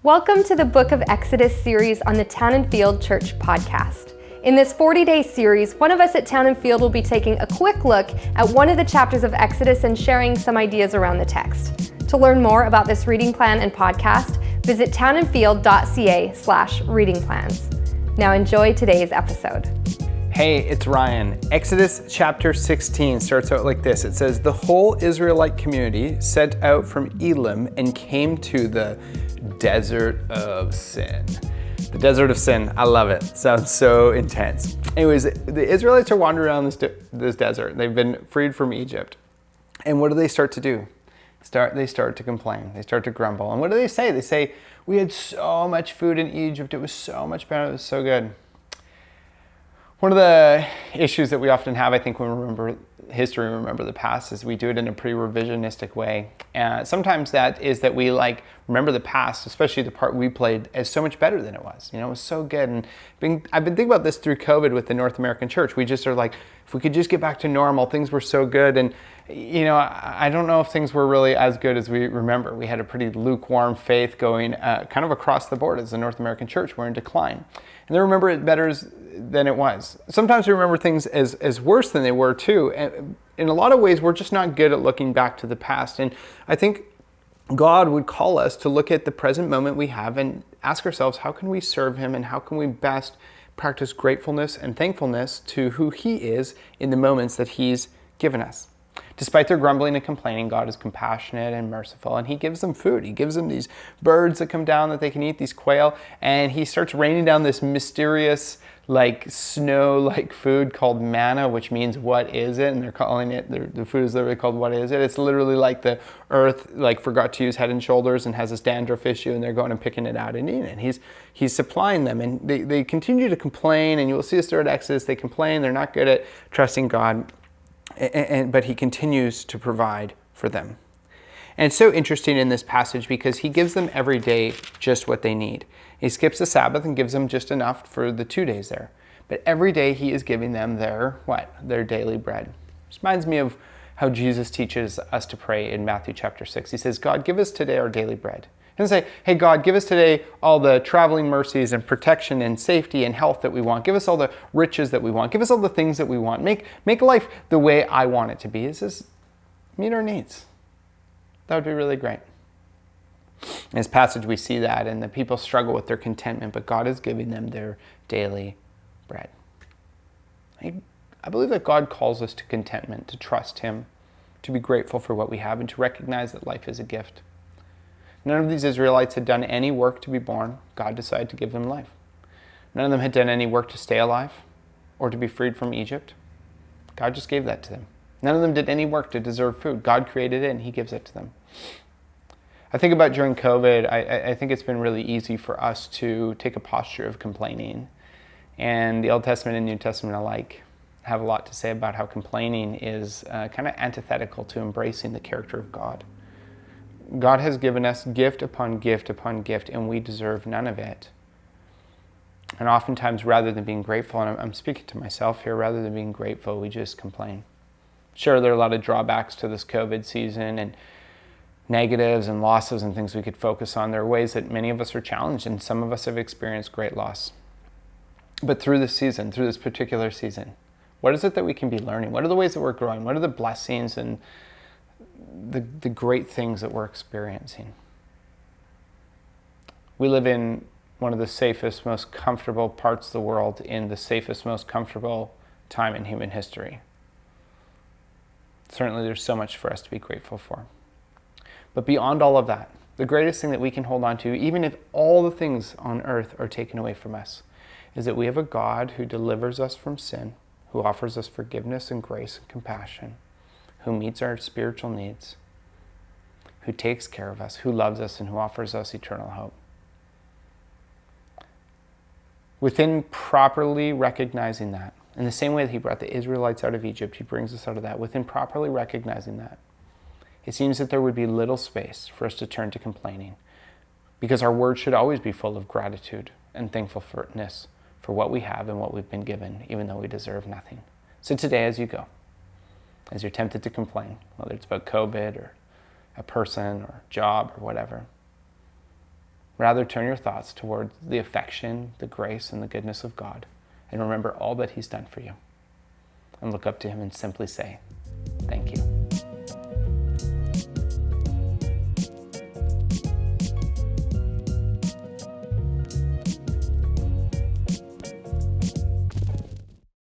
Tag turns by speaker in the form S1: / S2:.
S1: Welcome to the Book of Exodus series on the Town and Field Church podcast. In this 40-day series, one of us at Town and Field will be taking a quick look at one of the chapters of Exodus and sharing some ideas around the text. To learn more about this reading plan and podcast, visit townandfield.ca/reading plans. Now enjoy today's episode.
S2: Hey, it's Ryan. Exodus chapter 16 starts out like this. It says, "The whole Israelite community set out from Elim and came to the Desert of Sin." The Desert of Sin, I love it. Sounds so intense. Anyways, the Israelites are wandering around this desert. They've been freed from Egypt. And what do they start to do? They start to complain. They start to grumble. And what do they say? They say, "We had so much food in Egypt. It was so much better. It was so good." One of the issues that we often have, I think, when we remember history and remember the past, is we do it in a pretty revisionistic way. Sometimes that is that we remember the past, especially the part we played, as so much better than it was. You know, it was so good. And I've been thinking about this through COVID with the North American church. We just are like, if we could just get back to normal, things were so good. And, you know, I don't know if things were really as good as we remember. We had a pretty lukewarm faith going kind of across the board as the North American church. We're in decline. And they remember it better than it was. Sometimes we remember things as worse than they were too. And in a lot of ways, we're just not good at looking back to the past. And I think God would call us to look at the present moment we have and ask ourselves, how can we serve Him and how can we best practice gratefulness and thankfulness to who He is in the moments that He's given us. Despite their grumbling and complaining, God is compassionate and merciful, and He gives them food. He gives them these birds that come down that they can eat, these quail, and He starts raining down this mysterious, snow-like food called manna, which means "what is it?" And they're calling it, the food is literally called "what is it?" It's literally like the earth forgot to use Head and Shoulders and has this dandruff issue, and they're going and picking it out and eating it. He's supplying them, and they continue to complain, and you will see this throughout Exodus. They complain, they're not good at trusting God. But He continues to provide for them. And it's so interesting in this passage because He gives them every day just what they need. He skips the Sabbath and gives them just enough for the 2 days there. But every day He is giving them their daily bread. This reminds me of how Jesus teaches us to pray in Matthew chapter 6. He says, "God, give us today our daily bread." He doesn't say, "Hey God, give us today all the traveling mercies and protection and safety and health that we want. Give us all the riches that we want. Give us all the things that we want. Make life the way I want it to be." He says, meet our needs. That would be really great. In this passage we see that, and the people struggle with their contentment, but God is giving them their daily bread. I believe that God calls us to contentment, to trust Him, to be grateful for what we have, and to recognize that life is a gift. None of these Israelites had done any work to be born. God decided to give them life. None of them had done any work to stay alive or to be freed from Egypt. God just gave that to them. None of them did any work to deserve food. God created it and He gives it to them. I think about during COVID, I think it's been really easy for us to take a posture of complaining. And the Old Testament and New Testament alike have a lot to say about how complaining is kind of antithetical to embracing the character of God. God has given us gift upon gift upon gift, and we deserve none of it. And oftentimes, rather than being grateful, and I'm speaking to myself here, rather than being grateful, we just complain. Sure, there are a lot of drawbacks to this COVID season and negatives and losses and things we could focus on. There are ways that many of us are challenged, and some of us have experienced great loss. But through this season, through this particular season, what is it that we can be learning? What are the ways that we're growing? What are the blessings and the great things that we're experiencing? We live in one of the safest, most comfortable parts of the world in the safest, most comfortable time in human history. Certainly there's so much for us to be grateful for. But beyond all of that, the greatest thing that we can hold on to, even if all the things on earth are taken away from us, is that we have a God who delivers us from sin, who offers us forgiveness and grace and compassion, who meets our spiritual needs, who takes care of us, who loves us, and who offers us eternal hope. Within properly recognizing that, in the same way that He brought the Israelites out of Egypt, He brings us out of that. Within properly recognizing that, it seems that there would be little space for us to turn to complaining, because our words should always be full of gratitude and thankfulness for what we have and what we've been given, even though we deserve nothing. So today, as you go, as you're tempted to complain, whether it's about COVID or a person or job or whatever, Rather, turn your thoughts toward the affection, the grace, and the goodness of God, and remember all that He's done for you. And look up to Him and simply say, thank you.